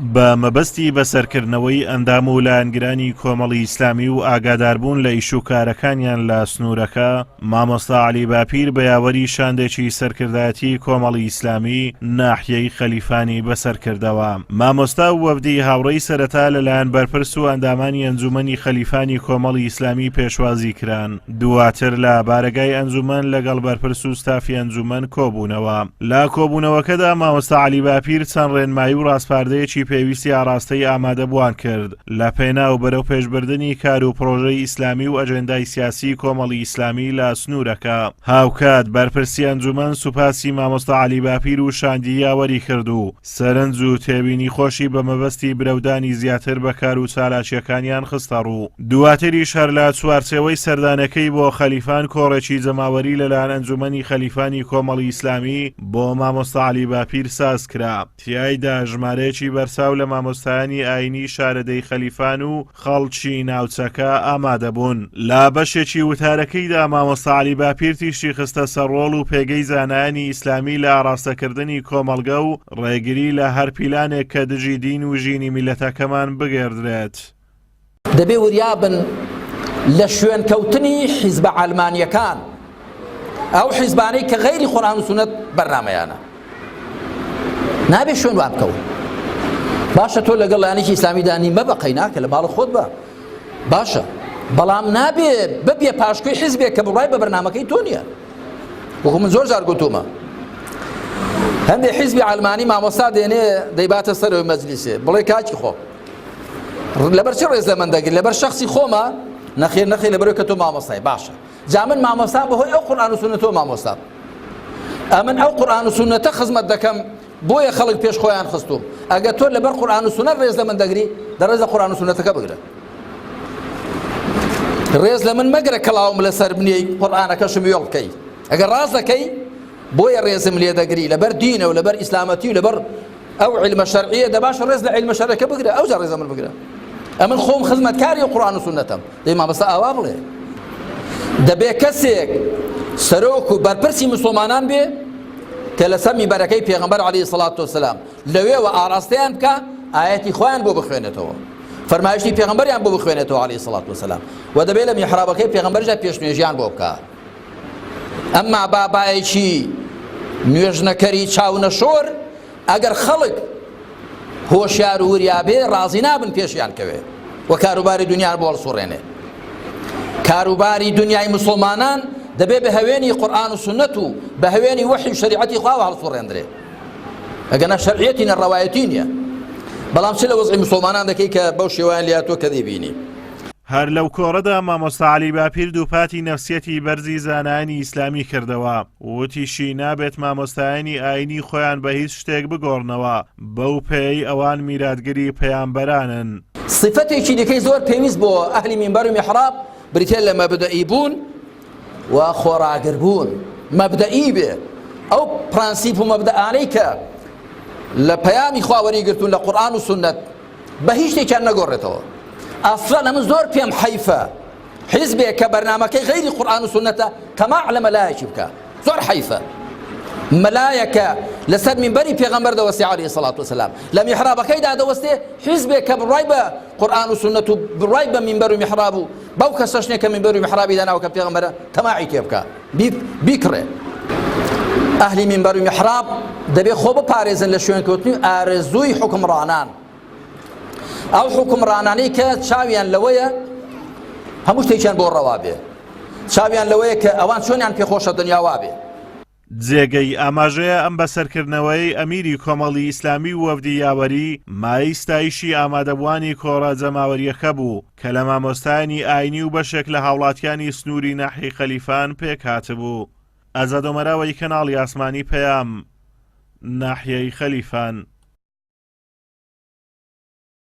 بە مەبەستی بەسەرکردنەوەی ئەندام و لایەنگرانی کۆمەڵی ئیسلامی و ئاگاداربوون لە ئیش و کارەکانیان لە سنوورەکە، مامۆستا عەلی باپیر بە یاوەری شاندێکی سەرکردایەتی کۆمەڵی ئیسلامی ناحیەی خەلیفانی بەسەرکردەوە. مامۆستا و وەفدی هاوڕێی سەرەتا لەلایەن بەرپرس و ئەندامانی ئەنجومەنی خەلیفانی کۆمەڵی ئیسلامی پێشوازی کران. دواتر لە بارگای ئەنجومەن لەگەڵ بەرپرس و ستافی ئەنجومەن کۆبوونەوە. لە کۆبوونەوەکەدا مامۆستا عەلی باپیر چەند ڕێنمایی و ڕاستپاردەیەکی پێویستی ئاڕاستەی ئامادەبووان کرد لە پێناو بەرەو پێشبردننی کار و پرۆژەی ئیسلامی و ئەجێندای سیاسی کۆمەڵی ئیسلامی لە سنوورەکە. هاوکات بەرپرسی ئەنجومەن سوپاسی مامۆستا عەلی باپیر و شاندی یاوەری کرد و سەرنج و تێبینی خۆشی بە مەبەستی برەودانی زیاتر بە کار و چالاکیەکانیان خستە ڕوو. دواتریش هەر لە چوارچێوەی سەردانەکەی بۆ خەلیفان کۆڕێکی جەماوەری لەلایەن ئەنجومەنی خەلیفانی کۆمەڵی ئیسلامی بۆ مامۆستا عەلی باپیر ساز کرا. تیایدا ژمارەیەکی بەرساو لە مامۆستایانی ئاینی شارەدەی خەلیفان و خەڵکی ناوچەکە ئامادەبوون. لە بەشێکی وتارەکەیدا مامۆستا عەلی باپیر تیشتی خستە سەر ڕۆڵ و پێگەی زانایانی ئیسلامی لە ئاڕاستەکردنی کۆمەڵگە و ڕێگری لە هەر پیلانێک کە دژی دین و ژینی میلەتەکەمان بگێردرێت. دەبێ وریابن لە شوێن کەوتنی حیزبە عەلمانیەکان، ئەو حیزبانەی کە غەیری قورئان و سونەت بەرنامەیانە، نابێ شوێن وان بکەون. باشە تۆ لەگەڵ لایەنێکی ئیسلامی دانی مەبەقەی ناکە لە ماڵ خۆت بە باشە، بەڵام نابێ ببێ پاشکۆی حیزبێک کە بڕای بە بەرنامەکەی تۆ نییە. وەکو من زۆر جار گوتومە هەندێک حیزبی عەلمانی مامۆستا دێنێ دەیباتە سەرەوەی مەجلیسێ بڵێ کاکی خۆ لەبەر چی ڕێز لە من دەگیر؟ لەبەر شەخسی خۆمە؟ نەخێر نەخێر لەبەرەوەی کە تۆ مامۆستای. باشە جا من مامۆستا بەهۆی ئەو قورئان و سونەت تۆ مامۆستا، ئەمن ئەو قورئان و سونەتە خزمەت دەکەم بۆیە خەڵک پێش خۆیان خستوم. ئەگە تۆ لەبەر قورئان و سونەت ڕێز لە من دەگری دەڕێز لە قورئان و سونەتەکە بگرە، ڕێز لە من مەگرە کەڵاوم لەسەر بنیەی قورئانەکەشم یۆڵ بکەی. ئەگەر ڕاز دەکەی بۆیە ڕێزم لێ دەگری لەبەر دینە و لەبەر ئیسلامەتی و لەبەر ئەو عیلمە شەرعیە دەباشە ڕێز لە عیلمە شەرعیەکە بگرە. ئەوجا ڕێزە من بگرە. ئەمن خۆم خزمەتکاری قورئان و سونەتم. دەی مامۆستا ئاوا بڵێ دەبێ کەسێک سەرۆک و بەرپرسی موسڵمانان بێ کە لەسەر میبەرەکەی پێغەمبەر عەلەیهی سەڵات وسەلام لەوێوە ئاڕاستەیان بکە، ئایەتی خۆیان بۆ بخوێنێتەوە، فەرمایشتی پێغەمبەریان بۆ بخوێنێتەوە عەلەیهی سەڵات وسەلام، و دەبێت لە میحرابەکەی پێغەمبەرجا پێشنوێژیان بۆ بکە. ئەمما بابایەکی نوێژنەکەری چاونەشۆر ئەگەر خەڵک هۆشیار و وریابێ ڕازی نابن پێشیان کەوێ و کاروباری دنیان بۆ هەڵسوڕێنێ. کاروباری دنیای موسڵمانان دەبێ بە هەوێنی قورئان و سونەت و بە هەوێنی وحی و شەریعەتی خواوە هەڵسوڕێندرێ، ئەگەنا شەرعیەتی نە ڕەوایەتی نییە. بەڵام چ لە وەزعی موسڵمانان دەکەی کە بەو شێوەیان لێهاتووە کە دەیبینی. هەر لەو کۆڕەدا مامۆستا عەلی باپیر دووپاتی نەفسیەتی بەرزی زانایانی ئیسلامی کردەوە. وتیشی نابێت مامۆستایانی ئاینی خۆیان بە هیچ شتێک بگۆڕنەوە، بەو پێی ئەوان میراتگەری پەیامبەرانن. صفەتێکی دیکەی زۆر پێویست بۆ ئەهلی مینبەر و میحراب بریتێ لە مەبدەئی بوون و خۆراگر بوون. مەبدەئی بێ ئەو پرانسیپ و مەبدەئانەی کە لە پەیامی خوا وەریگرتوون لە قورئان و سونەت بە هیچ شتێکیان نەگۆڕێتەوە. ئەفڵان ئەمن زۆر پێم حەیفە حیزبێک کە بەرنامەکەی غەیری قورئان و سونەتە تەماع لە مەلایەکی بکە، زۆر حەیفە. مەلایەکە لەسەر مینبەری پێغەمبەر دەوەستی عەلەیهی سەڵات وسەلام، لە میحرابەکەیدا دەوەستێ حیزبێک کە بڕای بە قورئان و سونەت و بڕای بە مینبەر و میحراب و بەو کەسەشنێ کە مینبەر و میحرابی داناوە کە پێغەمبەرە تەماعی تێ بکە بیکڕێ. ئەهلی مینبەر و میحراب دەبێ خۆ بپارێزن لە شوێنکەوتنی ئارەزووی حوکمڕانان، ئەو حوکمڕانانەی کە چاویان لەوەیە هەموو شتێکیان بۆ ڕەوا بێ، چاویان لەوەیە کە ئەوان چۆنیان پێخۆشە دنیاوا بێ. جێگەی ئاماژەیە ئەم بەسەرکردنەوەی ئەمیری کۆمەڵی ئیسلامی و وەفدی یاوەری مای ستایشی ئامادەبوانی کۆڕە جەماوەریەکە بوو کە لە مامۆستایانی ئاینی و بەشێک لە هاوڵاتیانی سنووری ناحیەی خەلیفان پێک هاتبوو. ئازادۆمەراوەی کەناڵی ئاسمانی پەیام، ناحیەی خەلیفان.